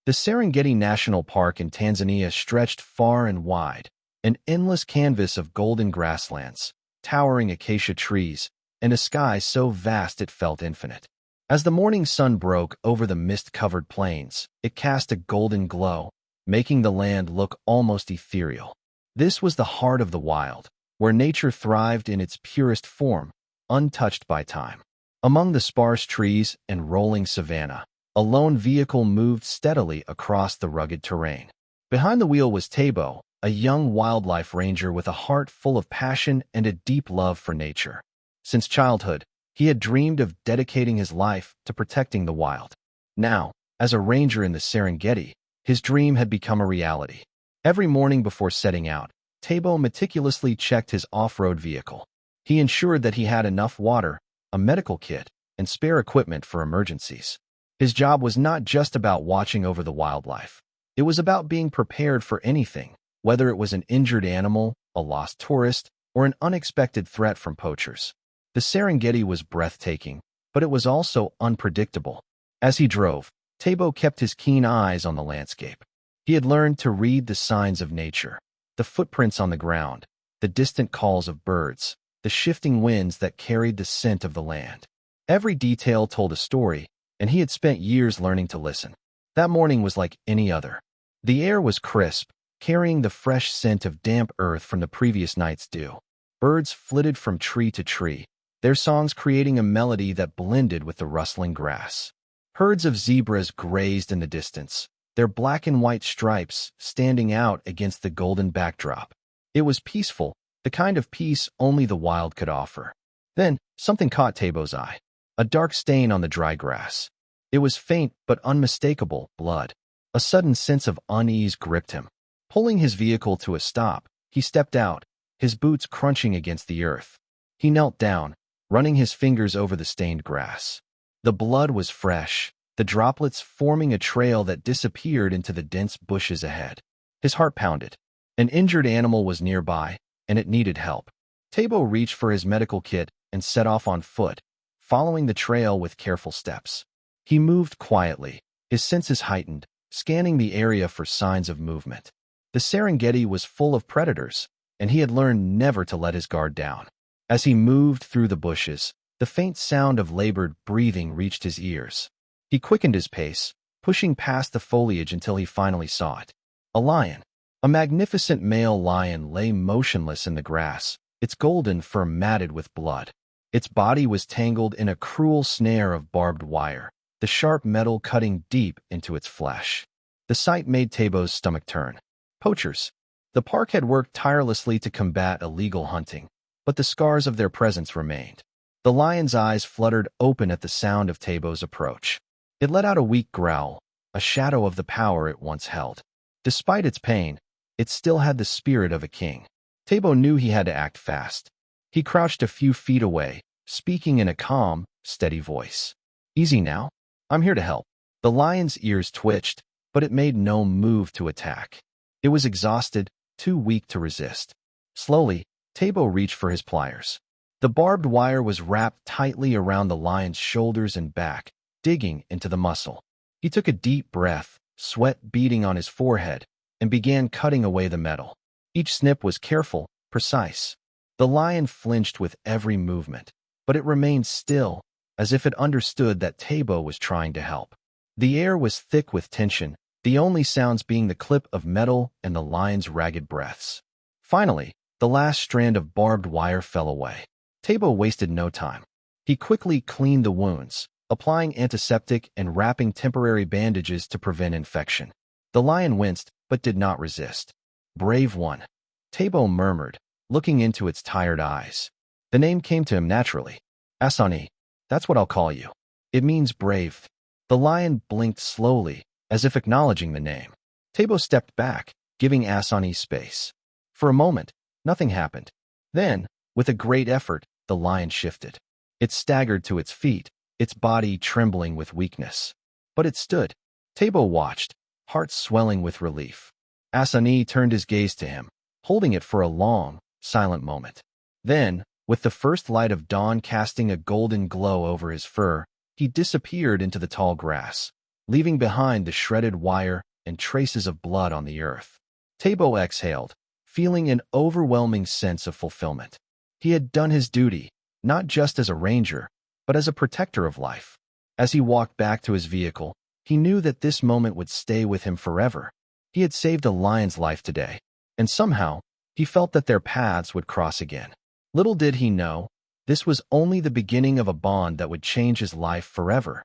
The Serengeti National Park in Tanzania stretched far and wide, an endless canvas of golden grasslands, towering acacia trees, and a sky so vast it felt infinite. As the morning sun broke over the mist-covered plains, it cast a golden glow, making the land look almost ethereal. This was the heart of the wild, where nature thrived in its purest form, untouched by time. Among the sparse trees and rolling savanna, a lone vehicle moved steadily across the rugged terrain. Behind the wheel was Tabo, a young wildlife ranger with a heart full of passion and a deep love for nature. Since childhood, he had dreamed of dedicating his life to protecting the wild. Now, as a ranger in the Serengeti, his dream had become a reality. Every morning before setting out, Tabo meticulously checked his off-road vehicle. He ensured that he had enough water, a medical kit, and spare equipment for emergencies. His job was not just about watching over the wildlife. It was about being prepared for anything, whether it was an injured animal, a lost tourist, or an unexpected threat from poachers. The Serengeti was breathtaking, but it was also unpredictable. As he drove, Tabo kept his keen eyes on the landscape. He had learned to read the signs of nature, the footprints on the ground, the distant calls of birds, the shifting winds that carried the scent of the land. Every detail told a story, and he had spent years learning to listen. That morning was like any other. The air was crisp, carrying the fresh scent of damp earth from the previous night's dew. Birds flitted from tree to tree, their songs creating a melody that blended with the rustling grass. Herds of zebras grazed in the distance, their black and white stripes standing out against the golden backdrop. It was peaceful, the kind of peace only the wild could offer. Then, something caught Tabo's eye. A dark stain on the dry grass. It was faint but unmistakable blood. A sudden sense of unease gripped him. Pulling his vehicle to a stop, he stepped out, his boots crunching against the earth. He knelt down, running his fingers over the stained grass. The blood was fresh, the droplets forming a trail that disappeared into the dense bushes ahead. His heart pounded. An injured animal was nearby, and it needed help. Tabo reached for his medical kit and set off on foot, following the trail with careful steps. He moved quietly, his senses heightened, scanning the area for signs of movement. The Serengeti was full of predators, and he had learned never to let his guard down. As he moved through the bushes, the faint sound of labored breathing reached his ears. He quickened his pace, pushing past the foliage until he finally saw it. A lion. A magnificent male lion lay motionless in the grass, its golden fur matted with blood. Its body was tangled in a cruel snare of barbed wire, the sharp metal cutting deep into its flesh. The sight made Tabo's stomach turn. Poachers. The park had worked tirelessly to combat illegal hunting, but the scars of their presence remained. The lion's eyes fluttered open at the sound of Tabo's approach. It let out a weak growl, a shadow of the power it once held. Despite its pain, it still had the spirit of a king. Tabo knew he had to act fast. He crouched a few feet away, speaking in a calm, steady voice. "Easy now. I'm here to help." The lion's ears twitched, but it made no move to attack. It was exhausted, too weak to resist. Slowly, Tabo reached for his pliers. The barbed wire was wrapped tightly around the lion's shoulders and back, digging into the muscle. He took a deep breath, sweat beading on his forehead, and began cutting away the metal. Each snip was careful, precise. The lion flinched with every movement, but it remained still, as if it understood that Tabo was trying to help. The air was thick with tension, the only sounds being the clip of metal and the lion's ragged breaths. Finally, the last strand of barbed wire fell away. Tabo wasted no time. He quickly cleaned the wounds, applying antiseptic and wrapping temporary bandages to prevent infection. The lion winced, but did not resist. "Brave one," Tabo murmured, looking into its tired eyes. The name came to him naturally. "Assani, that's what I'll call you. It means brave." The lion blinked slowly, as if acknowledging the name. Tabo stepped back, giving Assani space. For a moment, nothing happened. Then, with a great effort, the lion shifted. It staggered to its feet, its body trembling with weakness. But it stood. Tabo watched, heart swelling with relief. Assani turned his gaze to him, holding it for a long, silent moment. Then, with the first light of dawn casting a golden glow over his fur, he disappeared into the tall grass. leaving behind the shredded wire and traces of blood on the earth. Tabo exhaled, feeling an overwhelming sense of fulfillment. He had done his duty, not just as a ranger, but as a protector of life. As he walked back to his vehicle, he knew that this moment would stay with him forever. He had saved a lion's life today, and somehow, he felt that their paths would cross again. Little did he know, this was only the beginning of a bond that would change his life forever.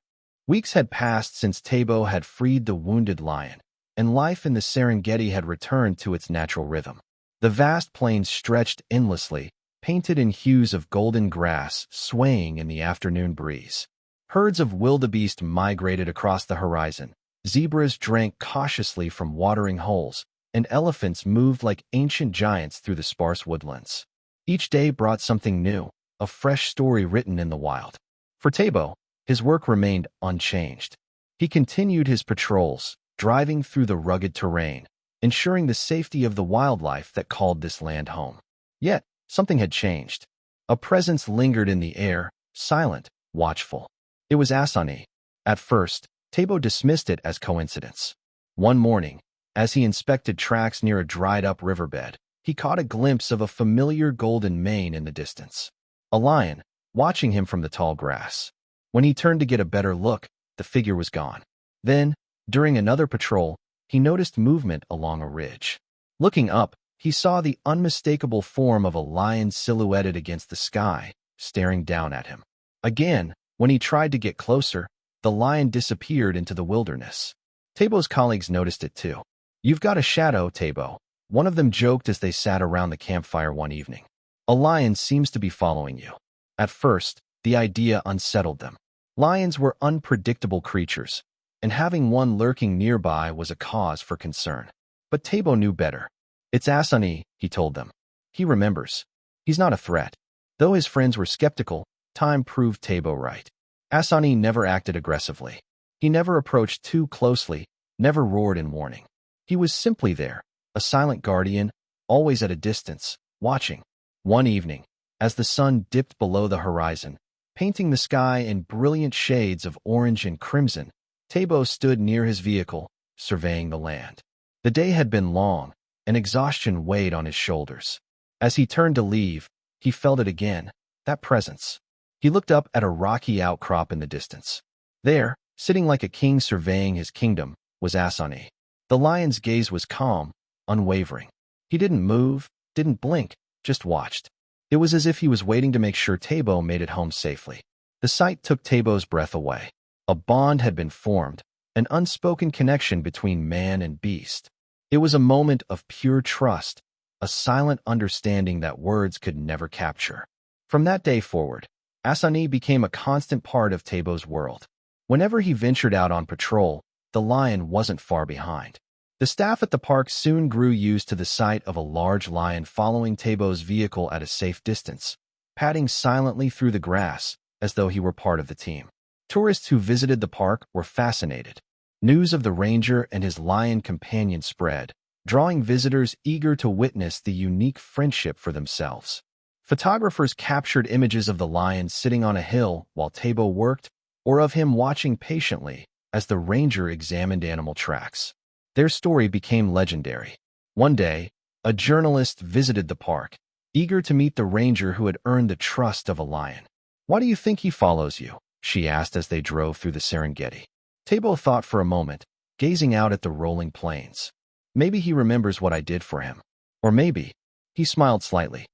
Weeks had passed since Tabo had freed the wounded lion, and life in the Serengeti had returned to its natural rhythm. The vast plains stretched endlessly, painted in hues of golden grass swaying in the afternoon breeze. Herds of wildebeest migrated across the horizon, zebras drank cautiously from watering holes, and elephants moved like ancient giants through the sparse woodlands. Each day brought something new, a fresh story written in the wild. For Tabo, his work remained unchanged. He continued his patrols, driving through the rugged terrain, ensuring the safety of the wildlife that called this land home. Yet, something had changed. A presence lingered in the air, silent, watchful. It was Assani. At first, Tabo dismissed it as coincidence. One morning, as he inspected tracks near a dried-up riverbed, he caught a glimpse of a familiar golden mane in the distance. A lion, watching him from the tall grass. When he turned to get a better look, the figure was gone. Then, during another patrol, he noticed movement along a ridge. Looking up, he saw the unmistakable form of a lion silhouetted against the sky, staring down at him. Again, when he tried to get closer, the lion disappeared into the wilderness. Tabo's colleagues noticed it too. "You've got a shadow, Tabo," one of them joked as they sat around the campfire one evening. "A lion seems to be following you." At first, the idea unsettled them. Lions were unpredictable creatures, and having one lurking nearby was a cause for concern. But Tabo knew better. "It's Assani," he told them. "He remembers. He's not a threat." Though his friends were skeptical, time proved Tabo right. Assani never acted aggressively. He never approached too closely, never roared in warning. He was simply there, a silent guardian, always at a distance, watching. One evening, as the sun dipped below the horizon, painting the sky in brilliant shades of orange and crimson, Tabo stood near his vehicle, surveying the land. The day had been long, and exhaustion weighed on his shoulders. As he turned to leave, he felt it again, that presence. He looked up at a rocky outcrop in the distance. There, sitting like a king surveying his kingdom, was Assani. The lion's gaze was calm, unwavering. He didn't move, didn't blink, just watched. It was as if he was waiting to make sure Tabo made it home safely. The sight took Tabo's breath away. A bond had been formed, an unspoken connection between man and beast. It was a moment of pure trust, a silent understanding that words could never capture. From that day forward, Assani became a constant part of Tabo's world. Whenever he ventured out on patrol, the lion wasn't far behind. The staff at the park soon grew used to the sight of a large lion following Tabo's vehicle at a safe distance, padding silently through the grass as though he were part of the team. Tourists who visited the park were fascinated. News of the ranger and his lion companion spread, drawing visitors eager to witness the unique friendship for themselves. Photographers captured images of the lion sitting on a hill while Tabo worked, or of him watching patiently as the ranger examined animal tracks. Their story became legendary. One day, a journalist visited the park, eager to meet the ranger who had earned the trust of a lion. "Why do you think he follows you?" she asked as they drove through the Serengeti. Tabo thought for a moment, gazing out at the rolling plains. "Maybe he remembers what I did for him. Or maybe," he smiled slightly,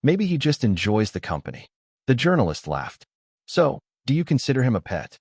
"maybe he just enjoys the company." The journalist laughed. "So, do you consider him a pet?"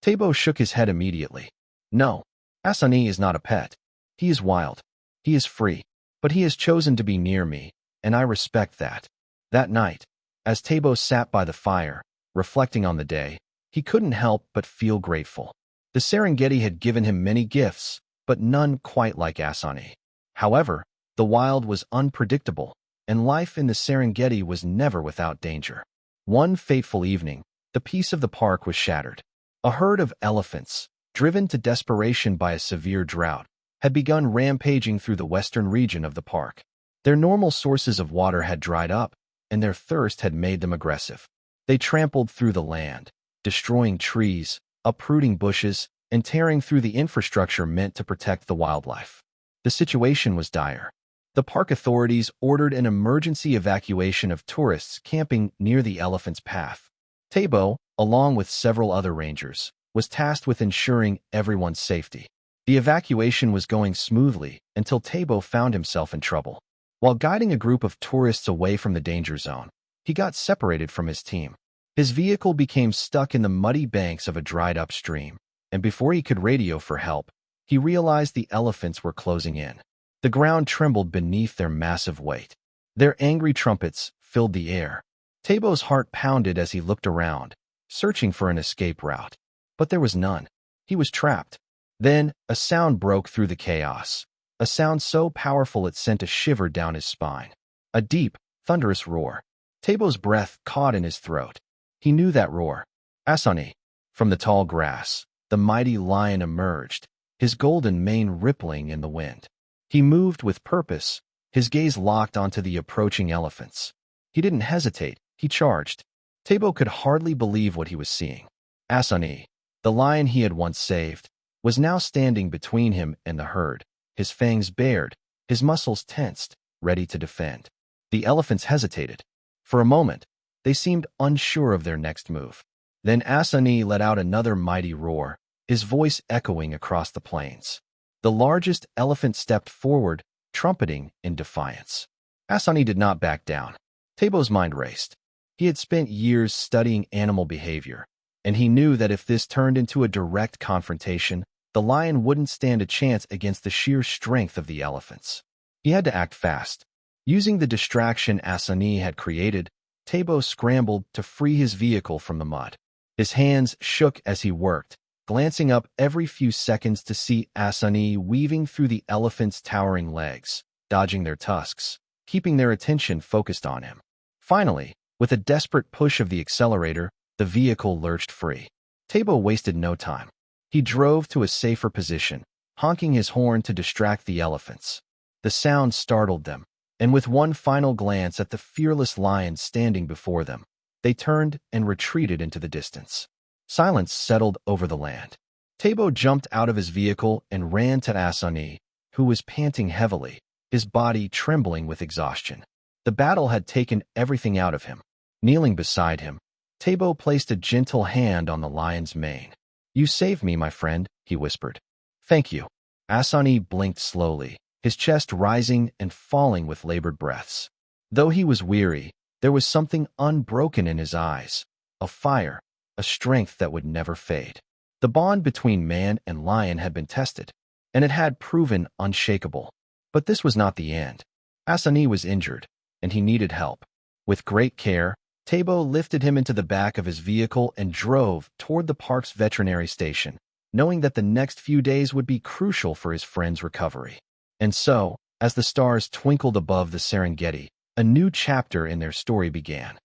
Tabo shook his head immediately. "No, Assani is not a pet. He is wild. He is free. But he has chosen to be near me, and I respect that." That night, as Tabo sat by the fire, reflecting on the day, he couldn't help but feel grateful. The Serengeti had given him many gifts, but none quite like Assani. However, the wild was unpredictable, and life in the Serengeti was never without danger. One fateful evening, the peace of the park was shattered. A herd of elephants, driven to desperation by a severe drought, had begun rampaging through the western region of the park. Their normal sources of water had dried up, and their thirst had made them aggressive. They trampled through the land, destroying trees, uprooting bushes, and tearing through the infrastructure meant to protect the wildlife. The situation was dire. The park authorities ordered an emergency evacuation of tourists camping near the elephant's path. Tabo, along with several other rangers, was tasked with ensuring everyone's safety. The evacuation was going smoothly until Tabo found himself in trouble. While guiding a group of tourists away from the danger zone, he got separated from his team. His vehicle became stuck in the muddy banks of a dried-up stream, and before he could radio for help, he realized the elephants were closing in. The ground trembled beneath their massive weight. Their angry trumpets filled the air. Tabo's heart pounded as he looked around, searching for an escape route. But there was none. He was trapped. Then, a sound broke through the chaos. A sound so powerful it sent a shiver down his spine. A deep, thunderous roar. Tabo's breath caught in his throat. He knew that roar. Assani. From the tall grass, the mighty lion emerged, his golden mane rippling in the wind. He moved with purpose, his gaze locked onto the approaching elephants. He didn't hesitate, he charged. Tabo could hardly believe what he was seeing. Assani, the lion he had once saved, was now standing between him and the herd, his fangs bared, his muscles tensed, ready to defend. The elephants hesitated. For a moment, they seemed unsure of their next move. Then Assani let out another mighty roar, his voice echoing across the plains. The largest elephant stepped forward, trumpeting in defiance. Assani did not back down. Tabo's mind raced. He had spent years studying animal behavior, and he knew that if this turned into a direct confrontation, the lion wouldn't stand a chance against the sheer strength of the elephants. He had to act fast. Using the distraction Assani had created, Tabo scrambled to free his vehicle from the mud. His hands shook as he worked, glancing up every few seconds to see Assani weaving through the elephant's towering legs, dodging their tusks, keeping their attention focused on him. Finally, with a desperate push of the accelerator, the vehicle lurched free. Tabo wasted no time. He drove to a safer position, honking his horn to distract the elephants. The sound startled them, and with one final glance at the fearless lion standing before them, they turned and retreated into the distance. Silence settled over the land. Tabo jumped out of his vehicle and ran to Assani, who was panting heavily, his body trembling with exhaustion. The battle had taken everything out of him. Kneeling beside him, Tabo placed a gentle hand on the lion's mane. "You saved me, my friend," he whispered. "Thank you." Assani blinked slowly, his chest rising and falling with labored breaths. Though he was weary, there was something unbroken in his eyes, a fire, a strength that would never fade. The bond between man and lion had been tested, and it had proven unshakable. But this was not the end. Assani was injured, and he needed help. With great care, Tabo lifted him into the back of his vehicle and drove toward the park's veterinary station, knowing that the next few days would be crucial for his friend's recovery. And so, as the stars twinkled above the Serengeti, a new chapter in their story began.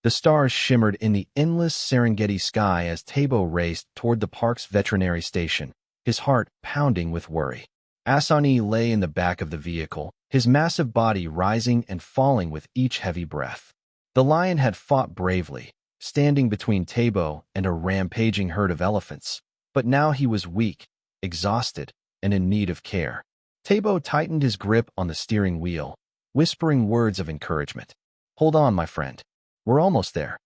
The stars shimmered in the endless Serengeti sky as Tabo raced toward the park's veterinary station, his heart pounding with worry. Assani lay in the back of the vehicle, his massive body rising and falling with each heavy breath. The lion had fought bravely, standing between Tabo and a rampaging herd of elephants, but now he was weak, exhausted, and in need of care. Tabo tightened his grip on the steering wheel, whispering words of encouragement. "Hold on, my friend. We're almost there."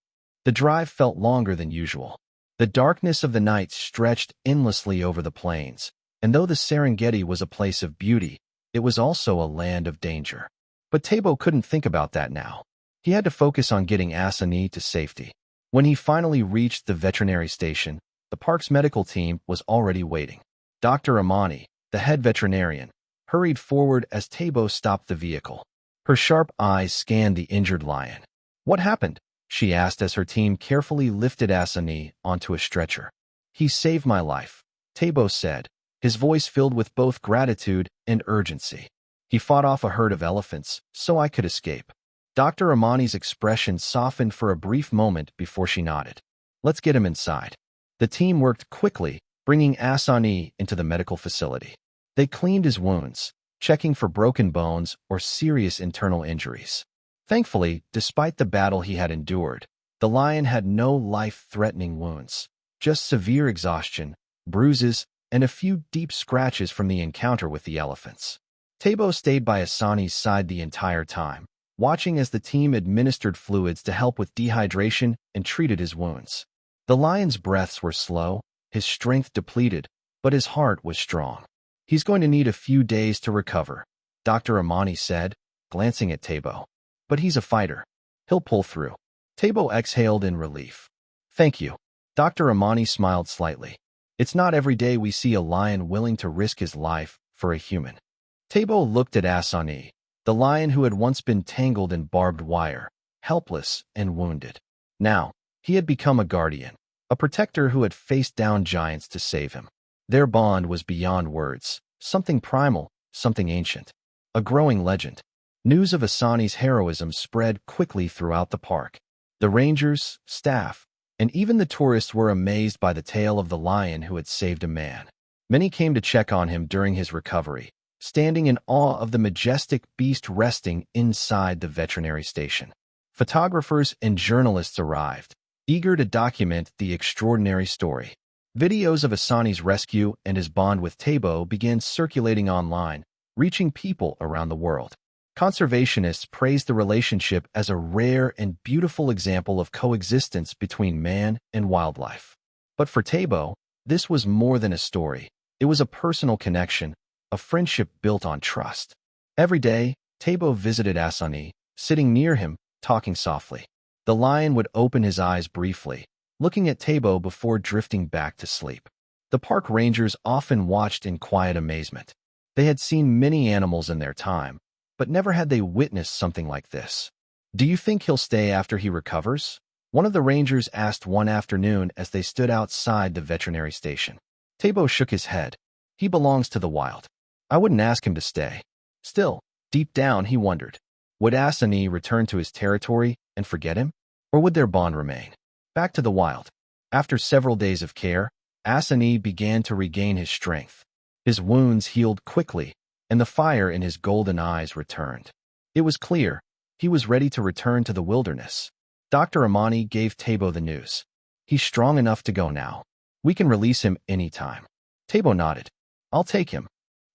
The drive felt longer than usual. The darkness of the night stretched endlessly over the plains, and though the Serengeti was a place of beauty, it was also a land of danger. But Tabo couldn't think about that now. He had to focus on getting Assani to safety. When he finally reached the veterinary station, the park's medical team was already waiting. Dr. Amani, the head veterinarian, hurried forward as Tabo stopped the vehicle. Her sharp eyes scanned the injured lion. "What happened?" she asked as her team carefully lifted Assani onto a stretcher. "He saved my life," Tabo said, his voice filled with both gratitude and urgency. "He fought off a herd of elephants, so I could escape." Dr. Amani's expression softened for a brief moment before she nodded. "Let's get him inside." The team worked quickly, bringing Assani into the medical facility. They cleaned his wounds, checking for broken bones or serious internal injuries. Thankfully, despite the battle he had endured, the lion had no life-threatening wounds. just severe exhaustion, bruises, and a few deep scratches from the encounter with the elephants. Tabo stayed by Assani's side the entire time, watching as the team administered fluids to help with dehydration and treated his wounds. The lion's breaths were slow, his strength depleted, but his heart was strong. "He's going to need a few days to recover," Dr. Amani said, glancing at Tabo. "But he's a fighter. He'll pull through." Tabo exhaled in relief. "Thank you." Dr. Amani smiled slightly. "It's not every day we see a lion willing to risk his life for a human." Tabo looked at Assani, the lion who had once been tangled in barbed wire, helpless and wounded. Now, he had become a guardian, a protector who had faced down giants to save him. Their bond was beyond words, something primal, something ancient, a growing legend. News of Assani's heroism spread quickly throughout the park. The rangers, staff, and even the tourists were amazed by the tale of the lion who had saved a man. Many came to check on him during his recovery, standing in awe of the majestic beast resting inside the veterinary station. Photographers and journalists arrived, eager to document the extraordinary story. Videos of Assani's rescue and his bond with Tabo began circulating online, reaching people around the world. Conservationists praised the relationship as a rare and beautiful example of coexistence between man and wildlife. But for Tabo, this was more than a story. It was a personal connection, a friendship built on trust. Every day, Tabo visited Assani, sitting near him, talking softly. The lion would open his eyes briefly, looking at Tabo before drifting back to sleep. The park rangers often watched in quiet amazement. They had seen many animals in their time, but never had they witnessed something like this. "Do you think he'll stay after he recovers?" one of the rangers asked one afternoon as they stood outside the veterinary station. Tabo shook his head. "He belongs to the wild. I wouldn't ask him to stay." Still, deep down he wondered, would Assani return to his territory and forget him? Or would their bond remain? Back to the wild. After several days of care, Assani began to regain his strength. His wounds healed quickly, and the fire in his golden eyes returned. It was clear he was ready to return to the wilderness. Dr. Amani gave Tabo the news. "He's strong enough to go now. We can release him anytime." Tabo nodded. "I'll take him."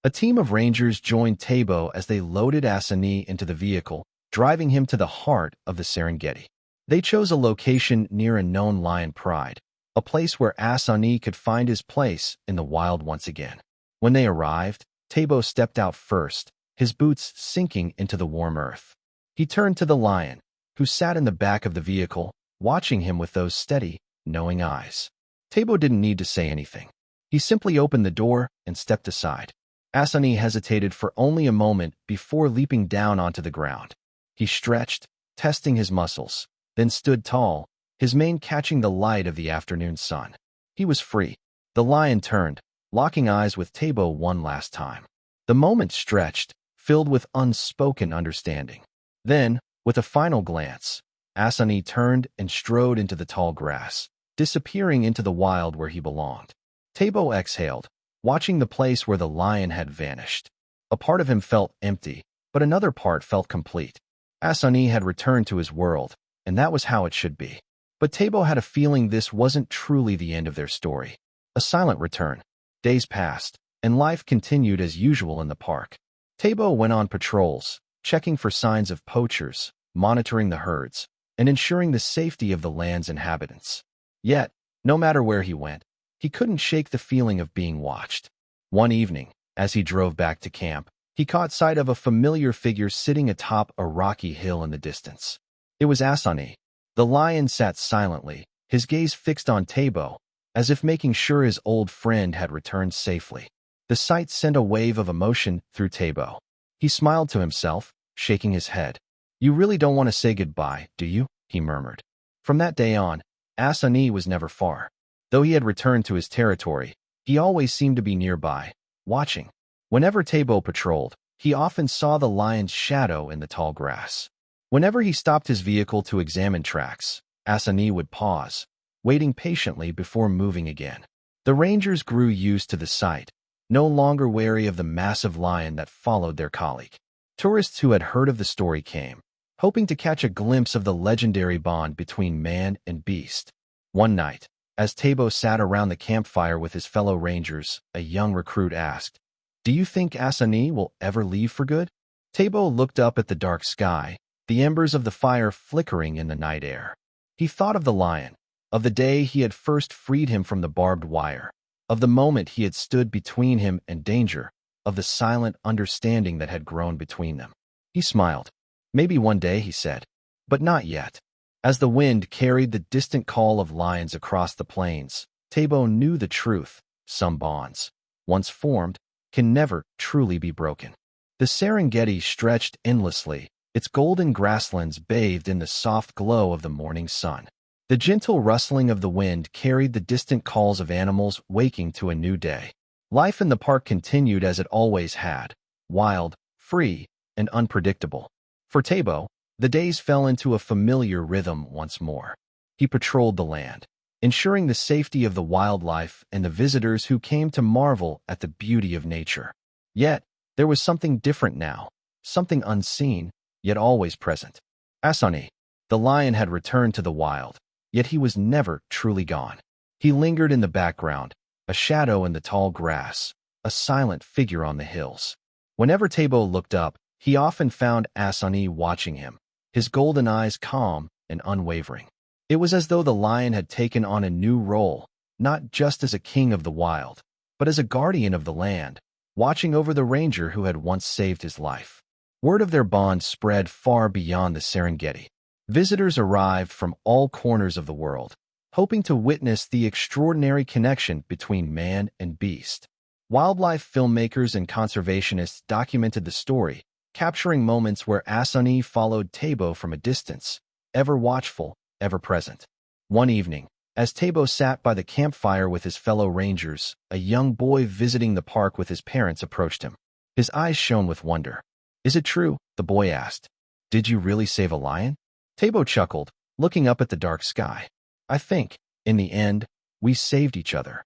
A team of rangers joined Tabo as they loaded Assani into the vehicle, driving him to the heart of the Serengeti. They chose a location near a known lion pride, a place where Assani could find his place in the wild once again. When they arrived, Tabo stepped out first, his boots sinking into the warm earth. He turned to the lion, who sat in the back of the vehicle, watching him with those steady, knowing eyes. Tabo didn't need to say anything. He simply opened the door and stepped aside. Assani hesitated for only a moment before leaping down onto the ground. He stretched, testing his muscles, then stood tall, his mane catching the light of the afternoon sun. He was free. The lion turned, locking eyes with Tabo one last time. The moment stretched, filled with unspoken understanding. Then, with a final glance, Assani turned and strode into the tall grass, disappearing into the wild where he belonged. Tabo exhaled, watching the place where the lion had vanished. A part of him felt empty, but another part felt complete. Assani had returned to his world, and that was how it should be. But Tabo had a feeling this wasn't truly the end of their story. A silent return. Days passed, and life continued as usual in the park. Tabo went on patrols, checking for signs of poachers, monitoring the herds, and ensuring the safety of the land's inhabitants. Yet, no matter where he went, he couldn't shake the feeling of being watched. One evening, as he drove back to camp, he caught sight of a familiar figure sitting atop a rocky hill in the distance. It was Assani. The lion sat silently, his gaze fixed on Tabo, as if making sure his old friend had returned safely. The sight sent a wave of emotion through Tabo. He smiled to himself, shaking his head. "You really don't want to say goodbye, do you?" he murmured. From that day on, Assani was never far. Though he had returned to his territory, he always seemed to be nearby, watching. Whenever Tabo patrolled, he often saw the lion's shadow in the tall grass. Whenever he stopped his vehicle to examine tracks, Assani would pause, waiting patiently before moving again. The rangers grew used to the sight, no longer wary of the massive lion that followed their colleague. Tourists who had heard of the story came, hoping to catch a glimpse of the legendary bond between man and beast. One night, As Tabo sat around the campfire with his fellow rangers, a young recruit asked, "Do you think Assani will ever leave for good?" Tabo looked up at the dark sky, the embers of the fire flickering in the night air. He thought of the lion, of the day he had first freed him from the barbed wire, of the moment he had stood between him and danger, of the silent understanding that had grown between them. He smiled. "Maybe one day," he said, "but not yet." As the wind carried the distant call of lions across the plains, Tabo knew the truth. Some bonds, once formed, can never truly be broken. The Serengeti stretched endlessly, its golden grasslands bathed in the soft glow of the morning sun. The gentle rustling of the wind carried the distant calls of animals waking to a new day. Life in the park continued as it always had, wild, free, and unpredictable. For Tabo, the days fell into a familiar rhythm once more. He patrolled the land, ensuring the safety of the wildlife and the visitors who came to marvel at the beauty of nature. Yet, there was something different now, something unseen, yet always present. Assani, the lion, had returned to the wild, yet he was never truly gone. He lingered in the background, a shadow in the tall grass, a silent figure on the hills. Whenever Tabo looked up, he often found Assani watching him, his golden eyes calm and unwavering. It was as though the lion had taken on a new role, not just as a king of the wild, but as a guardian of the land, watching over the ranger who had once saved his life. Word of their bond spread far beyond the Serengeti. Visitors arrived from all corners of the world, hoping to witness the extraordinary connection between man and beast. Wildlife filmmakers and conservationists documented the story, capturing moments where Assani followed Tabo from a distance, ever watchful, ever present. One evening, as Tabo sat by the campfire with his fellow rangers, a young boy visiting the park with his parents approached him. His eyes shone with wonder. "Is it true?" the boy asked. "Did you really save a lion?" Tabo chuckled, looking up at the dark sky. "I think, in the end, we saved each other."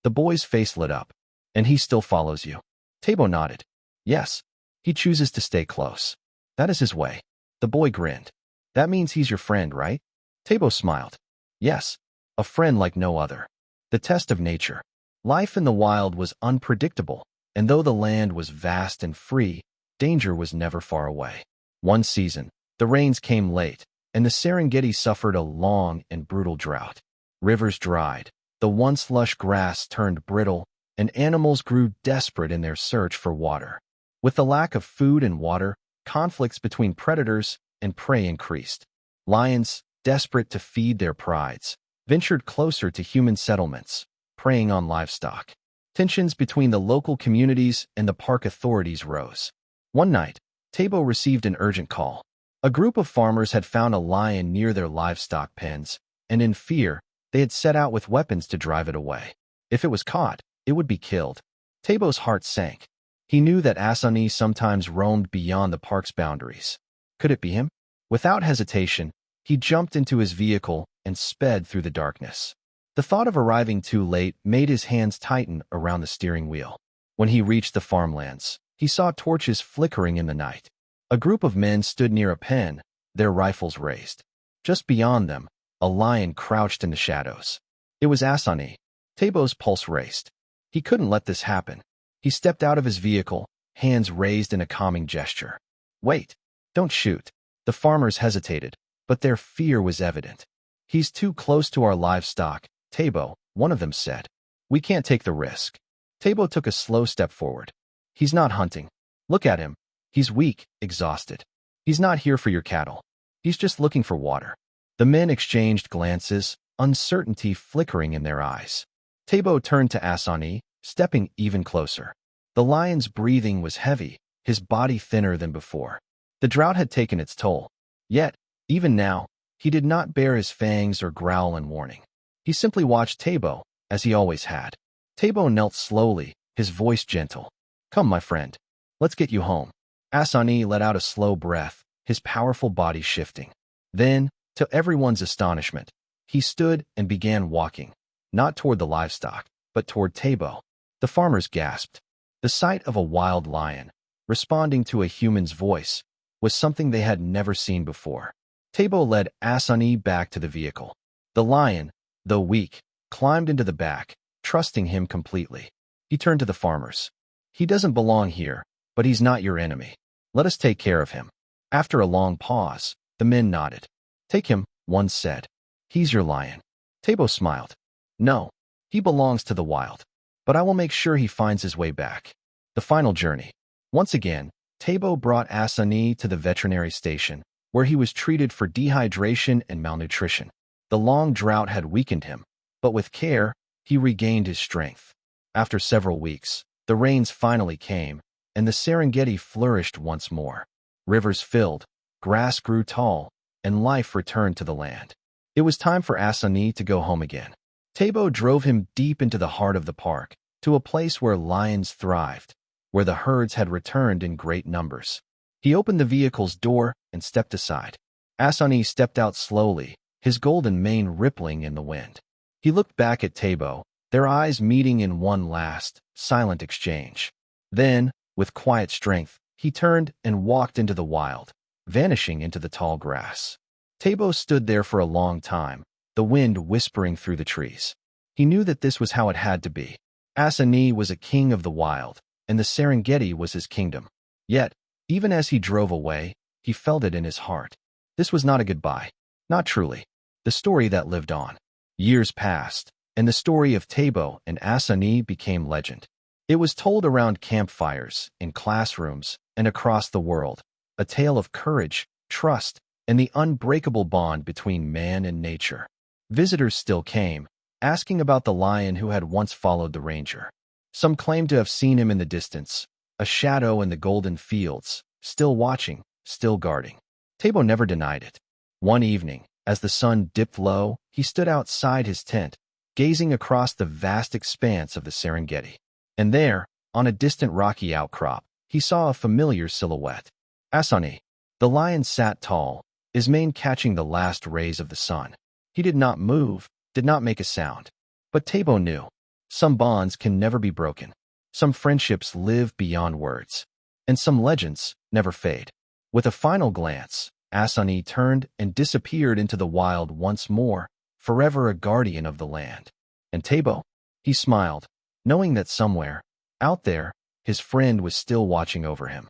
The boy's face lit up. "And he still follows you?" Tabo nodded. "Yes. He chooses to stay close. That is his way." The boy grinned. "That means he's your friend, right?" Tabo smiled. "Yes, a friend like no other." The test of nature. Life in the wild was unpredictable, and though the land was vast and free, danger was never far away. One season, the rains came late, and the Serengeti suffered a long and brutal drought. Rivers dried, the once lush grass turned brittle, and animals grew desperate in their search for water. With the lack of food and water, conflicts between predators and prey increased. Lions, desperate to feed their prides, ventured closer to human settlements, preying on livestock. Tensions between the local communities and the park authorities rose. One night, Tabo received an urgent call. A group of farmers had found a lion near their livestock pens, and in fear, they had set out with weapons to drive it away. If it was caught, it would be killed. Tabo's heart sank. He knew that Assani sometimes roamed beyond the park's boundaries. Could it be him? Without hesitation, he jumped into his vehicle and sped through the darkness. The thought of arriving too late made his hands tighten around the steering wheel. When he reached the farmlands, he saw torches flickering in the night. A group of men stood near a pen, their rifles raised. Just beyond them, a lion crouched in the shadows. It was Assani. Tabo's pulse raced. He couldn't let this happen. He stepped out of his vehicle, hands raised in a calming gesture. "Wait, don't shoot." The farmers hesitated, but their fear was evident. "He's too close to our livestock, Tabo," one of them said. "We can't take the risk." Tabo took a slow step forward. "He's not hunting. Look at him. He's weak, exhausted. He's not here for your cattle. He's just looking for water." The men exchanged glances, uncertainty flickering in their eyes. Tabo turned to Assani, stepping even closer. The lion's breathing was heavy, his body thinner than before. The drought had taken its toll. Yet, even now, he did not bare his fangs or growl in warning. He simply watched Tabo, as he always had. Tabo knelt slowly, his voice gentle. "Come, my friend. Let's get you home." Assani let out a slow breath, his powerful body shifting. Then, to everyone's astonishment, he stood and began walking, not toward the livestock, but toward Tabo. The farmers gasped. The sight of a wild lion, responding to a human's voice, was something they had never seen before. Tabo led Assani back to the vehicle. The lion, though weak, climbed into the back, trusting him completely. He turned to the farmers. He doesn't belong here, but he's not your enemy. Let us take care of him. After a long pause, the men nodded. Take him, one said. He's your lion. Tabo smiled. No, he belongs to the wild. But I will make sure he finds his way back. The final journey. Once again, Tabo brought Assani to the veterinary station, where he was treated for dehydration and malnutrition. The long drought had weakened him, but with care, he regained his strength. After several weeks, the rains finally came, and the Serengeti flourished once more. Rivers filled, grass grew tall, and life returned to the land. It was time for Assani to go home again. Tabo drove him deep into the heart of the park, to a place where lions thrived, where the herds had returned in great numbers. He opened the vehicle's door and stepped aside. Assani stepped out slowly, his golden mane rippling in the wind. He looked back at Tabo, their eyes meeting in one last, silent exchange. Then, with quiet strength, he turned and walked into the wild, vanishing into the tall grass. Tabo stood there for a long time, the wind whispering through the trees. He knew that this was how it had to be. Assani was a king of the wild, and the Serengeti was his kingdom. Yet, even as he drove away, he felt it in his heart. This was not a goodbye. Not truly. The story that lived on. Years passed, and the story of Tabo and Assani became legend. It was told around campfires, in classrooms, and across the world. A tale of courage, trust, and the unbreakable bond between man and nature. Visitors still came, asking about the lion who had once followed the ranger. Some claimed to have seen him in the distance, a shadow in the golden fields, still watching, still guarding. Tabo never denied it. One evening, as the sun dipped low, he stood outside his tent, gazing across the vast expanse of the Serengeti. And there, on a distant rocky outcrop, he saw a familiar silhouette. Assani. The lion sat tall, his mane catching the last rays of the sun. He did not move, did not make a sound. But Tabo knew. Some bonds can never be broken. Some friendships live beyond words. And some legends never fade. With a final glance, Assani turned and disappeared into the wild once more, forever a guardian of the land. And Tabo? He smiled, knowing that somewhere, out there, his friend was still watching over him.